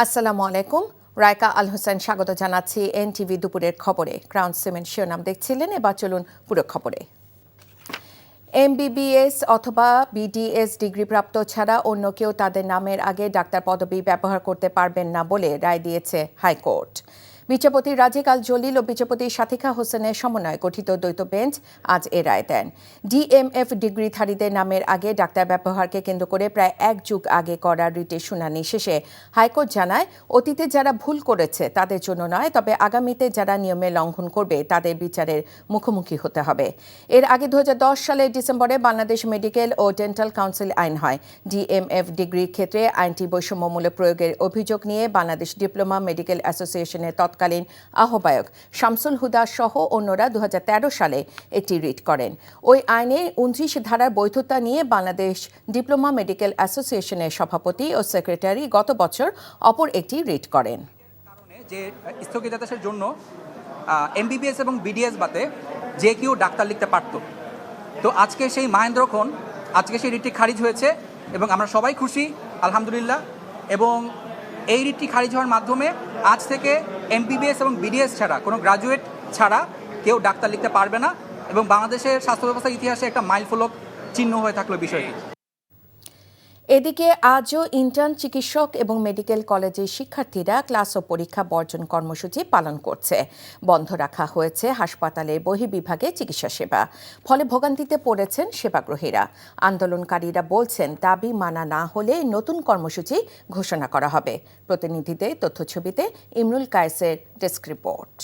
আসসালামু আলাইকুম। রায়কা আল হোসেন স্বাগত জানাচ্ছি এনটিভি দুপুরের খবরে। ক্রাউন সিমেন্ট শিরোনাম দেখছিলেন, এবার চলুন পুরো খবরে। এমবিবিএস অথবা বিডিএস ডিগ্রিপ্রাপ্ত ছাড়া অন্য কেউ তাদের নামের আগে ডাক্তার পদবি ব্যবহার করতে পারবেন না বলে রায় দিয়েছে হাইকোর্ট। বিচারপতি রাজিক আল জলিল ও বিচারপতি সাথিকা হোসেনের সমন্বয়ে গঠিত দ্বৈত বেঞ্চ আজ এ রায় দেন। ডিএমএফ ডিগ্রিধারীদের নামের আগে ডাক্তার ব্যবহারকে কেন্দ্র করে প্রায় এক যুগ আগে করা রিটের শুনানি শেষে হাইকোর্ট জানায়, অতীতে যারা ভুল করেছে তাদের জন্য নয়, তবে আগামীতে যারা নিয়মে লঙ্ঘন করবে তাদের বিচারের মুখোমুখি হতে হবে। এর আগে 2010 সালের ডিসেম্বরে বাংলাদেশ মেডিকেল ও ডেন্টাল কাউন্সিল আইন হয়। ডিএমএফ ডিগ্রির ক্ষেত্রে আইনটি বৈষম্যমূলক প্রয়োগের অভিযোগ নিয়ে বাংলাদেশ ডিপ্লোমা মেডিকেল অ্যাসোসিয়েশনের তৎকালীন আহ্বায়ক শামসুল হুদা সহ অন্যরা 2013 সালে একটি রিট করেন। ওই আইনে 29 ধারার বৈধতা নিয়ে বাংলাদেশ ডিপ্লোমা মেডিকেল অ্যাসোসিয়েশনের সভাপতি ও সেক্রেটারি গত বছর অপর একটি রিট করেন। যে স্থগিতাদেশের জন্য এমবিবিএস এবং বিডিএস বাদে যে কেউ ডাক্তার লিখতে পারত। তো আজকে সেই মাহেন্দ্রক্ষণ, আজকে সেই রিটটি খারিজ হয়েছে এবং আমরা সবাই খুশি আলহামদুলিল্লাহ। এবং এই রিটটি খারিজ হওয়ার মাধ্যমে আজ থেকে এমবিবিএস এবং বিডিএস ছাড়া, কোনো গ্রাজুয়েট ছাড়া কেউ ডাক্তার লিখতে পারবে না এবং বাংলাদেশের স্বাস্থ্য ব্যবস্থার ইতিহাসে একটা মাইলফলক চিহ্ন হয়ে থাকলো বিষয়টি। এদিকে আজও ইন্টার্ন চিকিৎসক এবং মেডিকেল কলেজের শিক্ষার্থীরা ক্লাস ও পরীক্ষা বর্জন কর্মসূচি পালন করছে। বন্ধ রাখা হয়েছে হাসপাতালের বহির্বিভাগে চিকিৎসা সেবা, ফলে ভোগান্তিতে পড়েছেন সেবাগ্রহীরা। আন্দোলনকারীরা বলছেন, দাবি মানা না হলে নতুন কর্মসূচি ঘোষণা করা হবে। প্রতিনিধিদের তথ্যছবিতে ইমরুল কায়েসের ডেস্ক রিপোর্ট।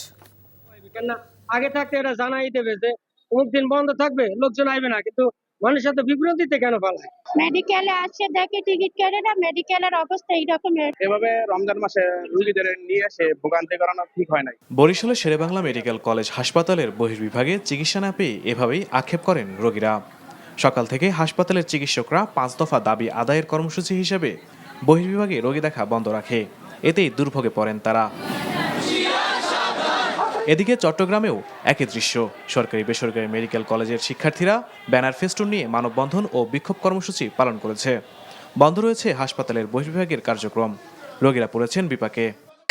আগে থাকতে এরা জানাই দেবে যে অমুক দিন বন্ধ থাকবে, লোকজন আইবে না, কিন্তু মানুষের তো বিভ্রান্তিতে কেন পালায়? মেডিকেলে আসে দেখে টিকিট কেটে না, মেডিকেলের অবস্থা এইরকম। এভাবে রমজান মাসে রোগীদের নিয়ে এসে ভোগান্তি করানো ঠিক হয় নাই। বরিশালের শেরেবাংলা মেডিকেল কলেজ হাসপাতালের বহির্বিভাগে চিকিৎসা না পেয়ে এভাবেই আক্ষেপ করেন রোগীরা। সকাল থেকে হাসপাতালের চিকিৎসকরা 5 দফা দাবি আদায়ের কর্মসূচি হিসেবে বহির্বিভাগে রোগী দেখা বন্ধ রাখে। এতেই দুর্ভোগে পড়েন তারা। এদিকে চট্টগ্রামেও একই দৃশ্য। সরকারি বেসরকারি মেডিকেল কলেজের শিক্ষার্থীরা ব্যানার ফেস্টুন নিয়ে মানববন্ধন ও বিক্ষোভ কর্মসূচি পালন করেছে। বন্ধ রয়েছে হাসপাতালের বহির্বিভাগের কার্যক্রম। রোগীরা পড়েছেন বিপাকে।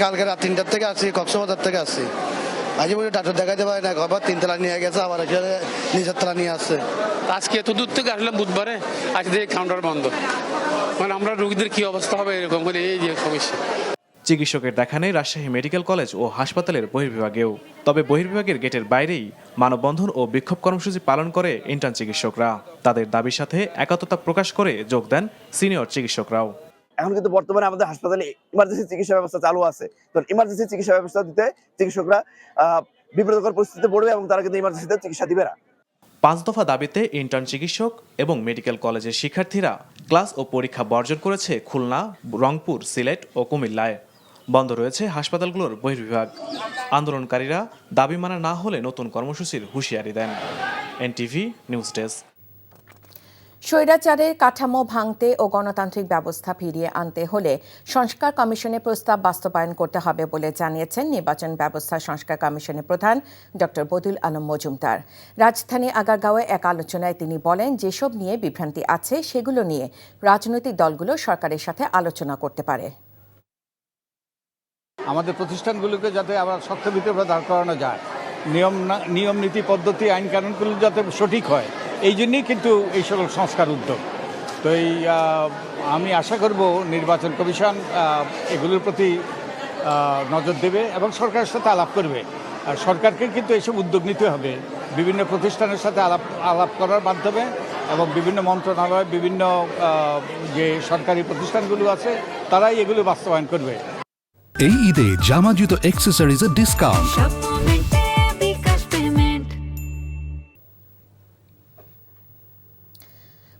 কালকে রাত 3টার থেকে আসছি, কক্সবাজার থেকে আসছি। আজ বলে ডাক্তার দেখাইতে পারে না, আবার 3 তলা নিয়ে গেছে, আবার এখানে নিচের তলা নিয়ে আসছে। আজকে এত দূর থেকে আসলাম বুধবারে, আজকে কাউন্টার বন্ধ। মানে আমরা রোগীদের কি অবস্থা হবে এরকম করে, এই যে সমস্যা। চিকিৎসকের দেখা নেই রাজশাহী মেডিকেল কলেজ ও হাসপাতালের বহির্বিভাগেও। তবে বহির্বিভাগের গেটের বাইরেই মানববন্ধন ও বিক্ষোভ কর্মসূচি পালন করে ইন্টার্ন চিকিৎসকরা। তাদের দাবির সাথে একাত্মতা প্রকাশ করে যোগ দেন সিনিয়র চিকিৎসকরাও। এখন কিন্তু বর্তমানে আমাদের হাসপাতালে ইমার্জেন্সি চিকিৎসা ব্যবস্থা চালু আছে। তো ইমার্জেন্সি চিকিৎসা ব্যবস্থা দিতে চিকিৎসকরা বিব্রতকর পরিস্থিতিতে পড়বে এবং তারা কিন্তু ইমার্জেন্সিতে চিকিৎসা দিবে না। 5 দফা দাবিতে ইন্টার্ন চিকিৎসক এবং মেডিকেল কলেজের শিক্ষার্থীরা ক্লাস ও পরীক্ষা বর্জন করেছে খুলনা, রংপুর, সিলেট ও কুমিল্লায়। বন্ধ রয়েছে হাসপাতালগুলোর বহির্বিভাগ। আন্দোলনকারীরা দাবি মানা না হলে নতুন কর্মসূচির হুঁশিয়ারি দেন। NTV news desk. স্বৈরাচারের কাঠামো ভাঙতে ও গণতান্ত্রিক ব্যবস্থা ফিরিয়ে আনতে হলে সংস্কার কমিশনের প্রস্তাব বাস্তবায়ন করতে হবে বলে জানিয়েছেন নির্বাচন ব্যবস্থা সংস্কার কমিশনের প্রধান ডক্টর বদিউল আলম মজুমদার। রাজধানী আগারগাঁওয়ে এক আলোচনায় তিনি বলেন, যেসব নিয়ে বিভ্রান্তি আছে সেগুলো নিয়ে রাজনৈতিক দলগুলো সরকারের সাথে আলোচনা করতে পারে। আমাদের প্রতিষ্ঠানগুলোকে যাতে আবার শক্ত ভিত্তিতে দাঁড় করানো যায়, নিয়ম নীতি পদ্ধতি আইন কানুনগুলো যাতে সঠিক হয়, এই জন্যই কিন্তু এই সকল সংস্কার উদ্যোগ। তো আমি আশা করব নির্বাচন কমিশন এগুলোর প্রতি নজর দেবে এবং সরকারের সাথে আলাপ করবে। আর সরকারকে কিন্তু এইসব উদ্যোগ নিতে হবে বিভিন্ন প্রতিষ্ঠানের সাথে আলাপ করার মাধ্যমে, এবং বিভিন্ন মন্ত্রণালয়, বিভিন্ন যে সরকারি প্রতিষ্ঠানগুলো আছে তারাই এগুলো বাস্তবায়ন করবে। এই ঈদে জামা জুতো অ্যাক্সেসরিজের ডিসকাউন্ট।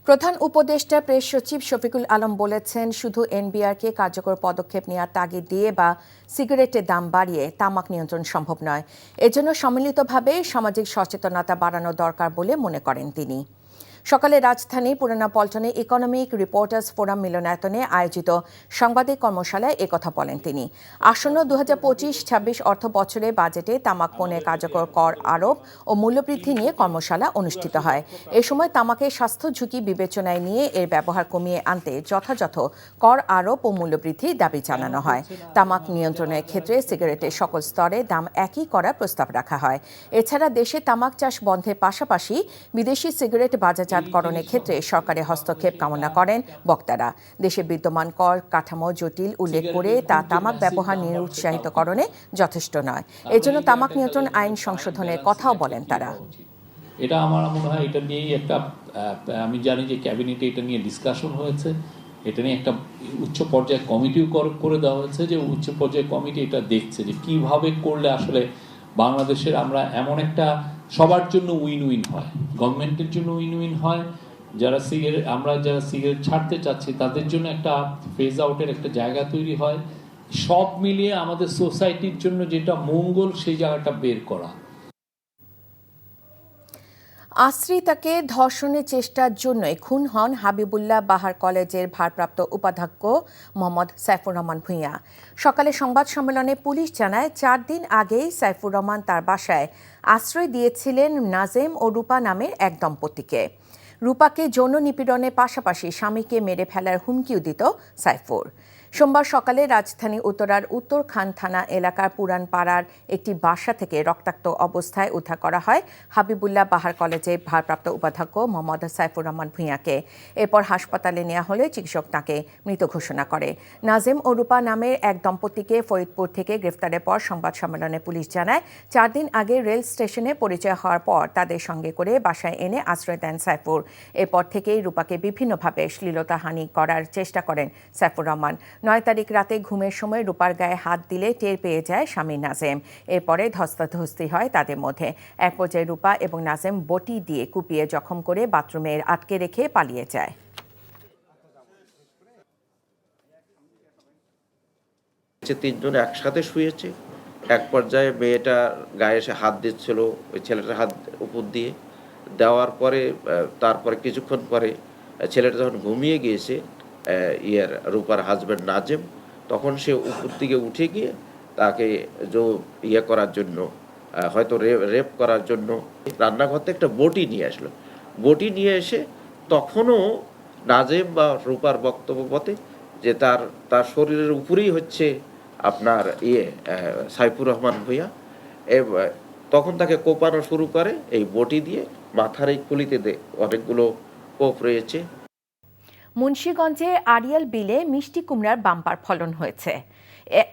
প্রধান উপদেষ্টা প্রেস সচিব শফিকুল আলম বলেছেন, শুধু এনবিআরকে কার্যকর পদক্ষেপ নেওয়ার তাগিদ দিয়ে বা সিগারেটের দাম বাড়িয়ে তামাক নিয়ন্ত্রণ সম্ভব নয়। এজন্য সম্মিলিতভাবে সামাজিক সচেতনতা বাড়ানো দরকার বলে মনে করেন তিনি। সকালে রাজধানী পুরানা পল্টনে ইকোনমিক রিপোর্টার্স ফোরাম মিলনায়তনে আয়োজিত সাংবাদিক কর্মশালায় একথা বলেন তিনি। আসন্ন 2025-26 অর্থ বছরে বাজেটে তামাক পণ্যে কার্যকর কর আরোপ ও মূল্যবৃদ্ধি নিয়ে কর্মশালা অনুষ্ঠিত হয়। এ সময় তামাকের স্বাস্থ্য ঝুঁকি বিবেচনায় নিয়ে এর ব্যবহার কমিয়ে আনতে যথাযথ কর আরোপ ও মূল্যবৃদ্ধির দাবি জানানো হয়। তামাক নিয়ন্ত্রণের ক্ষেত্রে সিগারেটের সকল স্তরে দাম একই করার প্রস্তাব রাখা হয়। এছাড়া দেশে তামাক চাষ বন্ধের পাশাপাশি বিদেশি সিগারেট বাজারজাতকরণের ক্ষেত্রে সরকারের হস্তক্ষেপ কামনা করেন বক্তারা। দেশে বিদ্যমান কর কাঠামো জটিল উল্লেখ করে তা তামাক ব্যবহার নিরুৎসাহিতকরণে যথেষ্ট নয়। এজন্য তামাক নিয়ন্ত্রণ আইন সংশোধনের কথাও বলেন তারা। এটা আমার মনে হয় এটা নিয়েই একটা আমি জানি যে ক্যাবিনেটে এটা নিয়ে ডিসকাশন হয়েছে। এটা নিয়ে একটা উচ্চ পর্যায়ে কমিটিও করে দেওয়া হয়েছে, যে উচ্চ পর্যায়ে কমিটি এটা দেখছে যে কিভাবে করলে আসলে বাংলাদেশের আমরা এমন একটা সবার জন্য উইন উইন হয়, গভর্নমেন্টের জন্য উইন উইন হয়, যারা সিগারেট ছাড়তে চাচ্ছে তাদের জন্য একটা ফেজ আউটের একটা জায়গা তৈরি হয়, সব মিলিয়ে আমাদের সোসাইটির জন্য যেটা মঙ্গল সেই জায়গাটা বের করা। আশ্রিতাকে ধর্ষণের চেষ্টার জন্যই খুন হন হাবিবুল্লাহ বাহার কলেজের ভারপ্রাপ্ত উপাধ্যক্ষ মোহাম্মদ সাইফুর রহমান ভূঁইয়া। সকালে সংবাদ সম্মেলনে পুলিশ জানায় 4 দিন আগেই সাইফুর রহমান তার বাসায় আশ্রয় দিয়েছিলেন নাজেম ও রূপা নামের এক দম্পতিকে। রূপাকে যৌন নিপীড়নের পাশাপাশি স্বামীকে মেরে ফেলার হুমকিও দিত সাইফুর। সোমবার সকালে রাজধানী উত্তরার উত্তর খান থানা এলাকার পুরান পাড়ার একটি বাসা থেকে রক্তাক্ত অবস্থায় উদ্ধার করা হয় হাবিবুল্লাহ বাহার কলেজের ভারপ্রাপ্ত উপাধ্যক্ষ মোহাম্মদ সাইফুর রহমান ভূঁইয়াকে। এরপর হাসপাতালে নেওয়া হলে চিকিৎসক তাকে মৃত ঘোষণা করে। নাজেম ও রূপা নামের এক দম্পতিকে ফরিদপুর থেকে গ্রেফতারের পর সংবাদ সম্মেলনে পুলিশ জানায় 4 দিন আগে রেল স্টেশনে পরিচয় হওয়ার পর তাদের সঙ্গে করে বাসায় এনে আশ্রয় দেন সাইফুর। এরপর থেকেই রূপাকে বিভিন্নভাবে শ্লীলতাহানি করার চেষ্টা করেন সাইফুর রহমান। 9 তারিখ রাতে ঘুমের সময় রূপার গায়ে হাত দিলে টের পেয়ে যায় স্বামী নাজেম। এরপরে ধস্তাধস্তি হয় তাদের মধ্যে। এক পর্যায়ে রূপা এবং নাজেম বটি দিয়ে কুপিয়ে জখম করে বাথরুমে আটকে রেখে পালিয়ে যায়। তিনজন একসাথে শুয়েছে, এক পর্যায়ে মেয়েটা গায়ে এসে হাত দিচ্ছিল, ওই ছেলেটার হাত উপর দিয়ে দেওয়ার পরে তারপরে কিছুক্ষণ পরে ছেলেটা যখন ঘুমিয়ে গিয়েছে রূপার হাজব্যান্ড নাজেম, তখন সে উপর দিকে উঠে গিয়ে তাকে করার জন্য হয়তো রেপ করার জন্য রান্নাঘর থেকে একটা বটি নিয়ে আসলো। বটি নিয়ে এসে তখনও নাজেম বা রূপার বক্তব্য মতে যে তার শরীরের উপরেই হচ্ছে আপনার সাইফুর রহমান ভূঁইয়া, তখন তাকে কোপানো শুরু করে এই বটি দিয়ে। মাথার এই খুলিতে অনেকগুলো কোপ রয়েছে। মুন্সিগঞ্জে আড়িয়াল বিলে মিষ্টি কুমড়ার বাম্পার ফলন হয়েছে।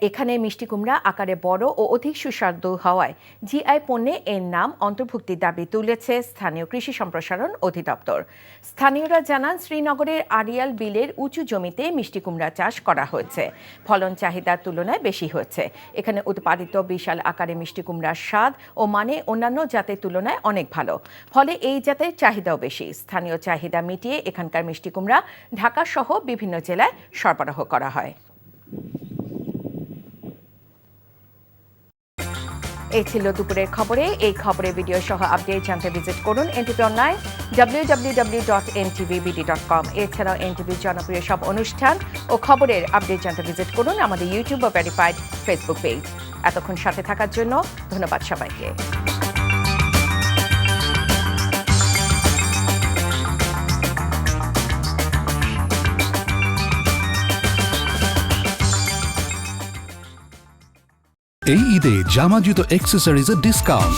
এখানে মিষ্টি কুমড়া আকারে বড় ও অধিক সুস্বাদু হওয়ায় জিআই পণ্যে এর নাম অন্তর্ভুক্তির দাবি তুলেছে স্থানীয় কৃষি সম্প্রসারণ অধিদপ্তর। স্থানীয়রা জানান শ্রীনগরের আড়িয়াল বিলের উঁচু জমিতে মিষ্টি কুমড়া চাষ করা হয়েছে। ফলন চাহিদার তুলনায় বেশি হয়েছে। এখানে উৎপাদিত বিশাল আকারে মিষ্টি কুমড়ার স্বাদ ও মানে অন্যান্য জাতের তুলনায় অনেক ভালো, ফলে এই জাতের চাহিদাও বেশি। স্থানীয় চাহিদা মিটিয়ে এখানকার মিষ্টি কুমড়া ঢাকা সহ বিভিন্ন জেলায় সরবরাহ করা হয়। এই ছিল দুপুরের খবরে। এই খবরের ভিডিও সহ আপডেট জানতে ভিজিট করুন এনটিভি অনলাইন www.ntvbd.com। এছাড়াও এনটিভির জনপ্রিয় সব অনুষ্ঠান ও খবরের আপডেট জানতে ভিজিট করুন আমাদের ইউটিউব ও ভেরিফাইড ফেসবুক পেজ। এতক্ষণ সাথে থাকার জন্য ধন্যবাদ সবাইকে। এই ঈদে জামা জুতো অ্যাক্সেসরিজের ডিসকাউন্ট।